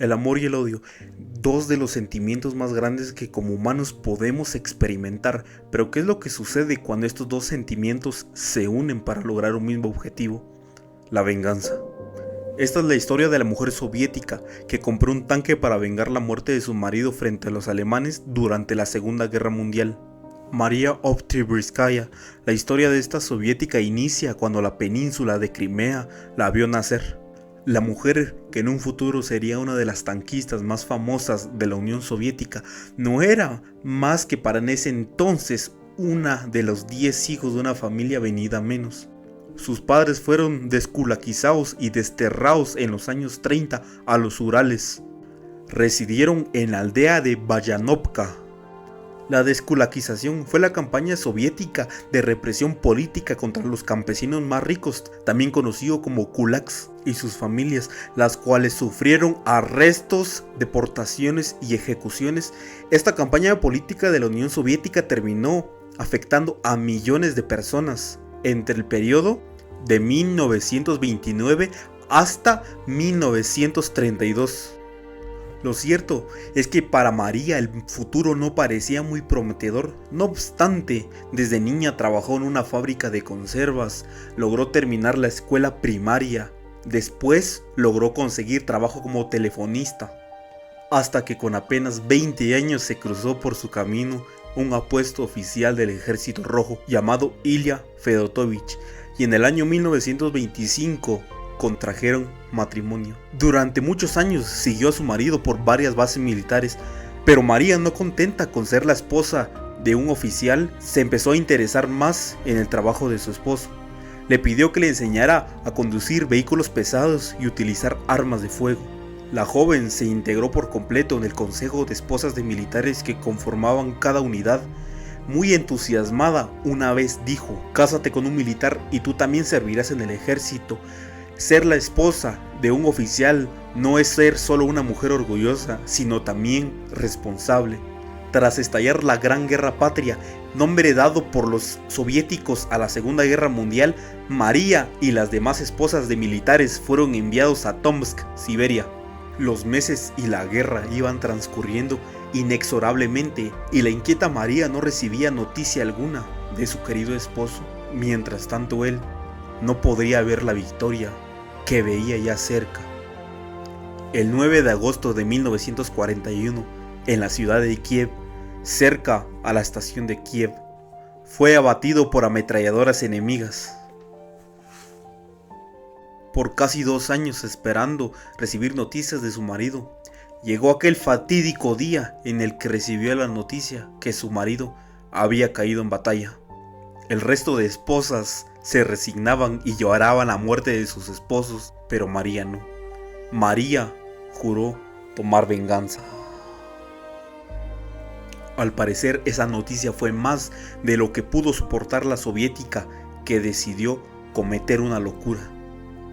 El amor y el odio, dos de los sentimientos más grandes que como humanos podemos experimentar. Pero ¿qué es lo que sucede cuando estos dos sentimientos se unen para lograr un mismo objetivo? La venganza. Esta es la historia de la mujer soviética que compró un tanque para vengar la muerte de su marido frente a los alemanes durante la Segunda Guerra Mundial. María Oktyabrskaya. La historia de esta soviética inicia cuando la península de Crimea la vio nacer. La mujer, que en un futuro sería una de las tanquistas más famosas de la Unión Soviética, no era más que para en ese entonces una de los 10 hijos de una familia venida a menos. Sus padres fueron desculaquizados y desterrados en los años 30 a los Urales. Residieron en la aldea de Bayanovka. La desculaquización fue la campaña soviética de represión política contra los campesinos más ricos, también conocido como kulaks, y sus familias, las cuales sufrieron arrestos, deportaciones y ejecuciones. Esta campaña política de la Unión Soviética terminó afectando a millones de personas entre el periodo de 1929 hasta 1932. Lo cierto es que para María el futuro no parecía muy prometedor. No obstante, desde niña trabajó en una fábrica de conservas, logró terminar la escuela primaria, después logró conseguir trabajo como telefonista, hasta que con apenas 20 años se cruzó por su camino un apuesto oficial del Ejército Rojo llamado Ilya Fedotovich, y en el año 1925 contrajeron matrimonio. Durante muchos años siguió a su marido por varias bases militares, pero María, no contenta con ser la esposa de un oficial, se empezó a interesar más en el trabajo de su esposo. Le pidió que le enseñara a conducir vehículos pesados y utilizar armas de fuego. La joven se integró por completo en el consejo de esposas de militares que conformaban cada unidad. Muy entusiasmada, una vez dijo: "Cásate con un militar y tú también servirás en el ejército". Ser la esposa de un oficial no es ser solo una mujer orgullosa, sino también responsable. Tras estallar la Gran Guerra Patria, nombre dado por los soviéticos a la Segunda Guerra Mundial, María y las demás esposas de militares fueron enviados a Tomsk, Siberia. Los meses y la guerra iban transcurriendo inexorablemente y la inquieta María no recibía noticia alguna de su querido esposo. Mientras tanto, él no podría ver la victoria que veía ya cerca. El 9 de agosto de 1941, en la ciudad de Kiev, cerca a la estación de Kiev, fue abatido por ametralladoras enemigas. Por casi 2 años esperando recibir noticias de su marido, llegó aquel fatídico día en el que recibió la noticia que su marido había caído en batalla. El resto de esposas se resignaban y lloraban la muerte de sus esposos, pero María no. María juró tomar venganza. Al parecer, esa noticia fue más de lo que pudo soportar la soviética, que decidió cometer una locura.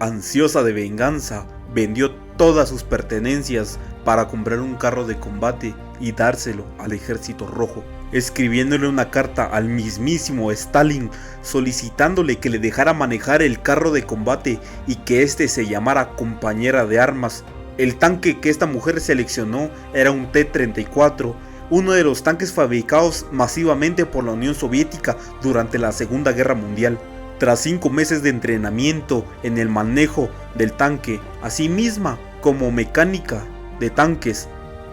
Ansiosa de venganza, vendió todas sus pertenencias para comprar un carro de combate y dárselo al Ejército Rojo, escribiéndole una carta al mismísimo Stalin solicitándole que le dejara manejar el carro de combate y que éste se llamara Compañera de Armas. El tanque que esta mujer seleccionó era un T-34, uno de los tanques fabricados masivamente por la Unión Soviética durante la Segunda Guerra Mundial. Tras 5 meses de entrenamiento en el manejo del tanque, así misma como mecánica de tanques,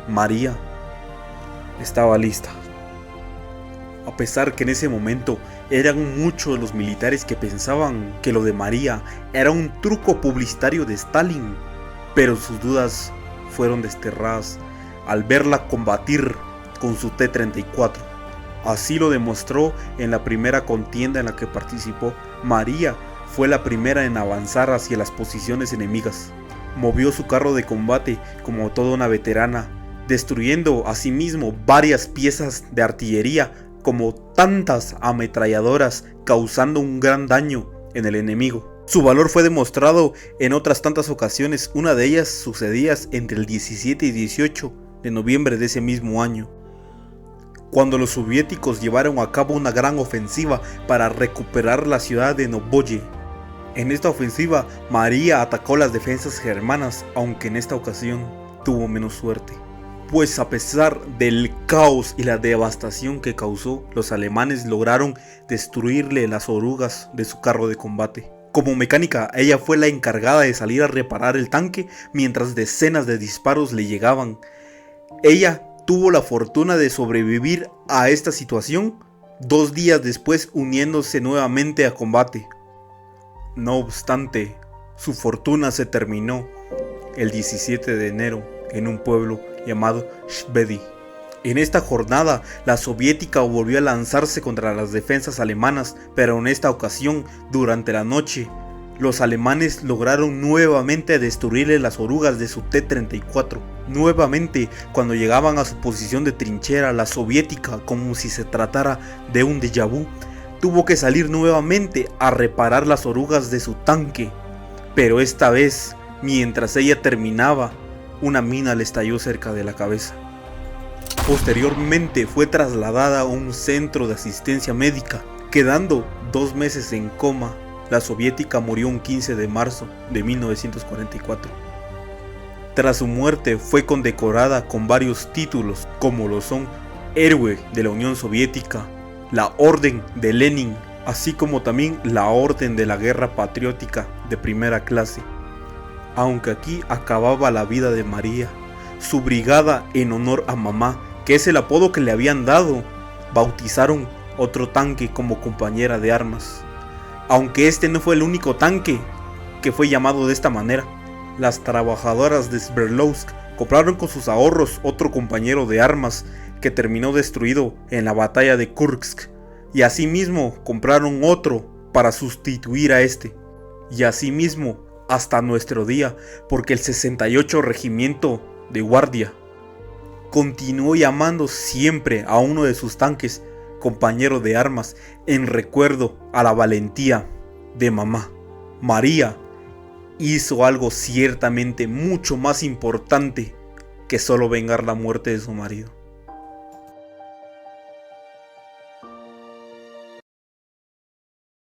María estaba lista. A pesar que en ese momento eran muchos los militares que pensaban que lo de María era un truco publicitario de Stalin, pero sus dudas fueron desterradas al verla combatir con su T-34. Así lo demostró en la primera contienda en la que participó. María fue la primera en avanzar hacia las posiciones enemigas. Movió su carro de combate como toda una veterana, destruyendo asimismo varias piezas de artillería como tantas ametralladoras, causando un gran daño en el enemigo. Su valor fue demostrado en otras tantas ocasiones, una de ellas sucedía entre el 17 y 18 de noviembre de ese mismo año, cuando los soviéticos llevaron a cabo una gran ofensiva para recuperar la ciudad de Novoye. En esta ofensiva, María atacó las defensas germanas, aunque en esta ocasión tuvo menos suerte, pues a pesar del caos y la devastación que causó, los alemanes lograron destruirle las orugas de su carro de combate. Como mecánica, ella fue la encargada de salir a reparar el tanque mientras decenas de disparos le llegaban. Ella tuvo la fortuna de sobrevivir a esta situación 2 días después, uniéndose nuevamente a combate. No obstante, su fortuna se terminó el 17 de enero en un pueblo llamado Schwedt. En esta jornada, la soviética volvió a lanzarse contra las defensas alemanas, pero en esta ocasión, durante la noche, los alemanes lograron nuevamente destruirle las orugas de su T-34. Nuevamente, cuando llegaban a su posición de trinchera, la soviética, como si se tratara de un déjà vu, tuvo que salir nuevamente a reparar las orugas de su tanque. Pero esta vez, mientras ella terminaba, una mina le estalló cerca de la cabeza. Posteriormente fue trasladada a un centro de asistencia médica, quedando 2 meses en coma. La soviética murió un 15 de marzo de 1944. Tras su muerte fue condecorada con varios títulos, como lo son Héroe de la Unión Soviética, la Orden de Lenin, así como también la Orden de la Guerra Patriótica de primera clase. Aunque aquí acababa la vida de María, su brigada, en honor a mamá, que es el apodo que le habían dado, bautizaron otro tanque como compañera de armas. Aunque este no fue el único tanque que fue llamado de esta manera, las trabajadoras de Sverdlovsk compraron con sus ahorros otro compañero de armas que terminó destruido en la batalla de Kursk, y asimismo compraron otro para sustituir a este, y asimismo hasta nuestro día, porque el 68 Regimiento de Guardia continuó llamando siempre a uno de sus tanques compañero de armas en recuerdo a la valentía de mamá. María hizo algo ciertamente mucho más importante que solo vengar la muerte de su marido.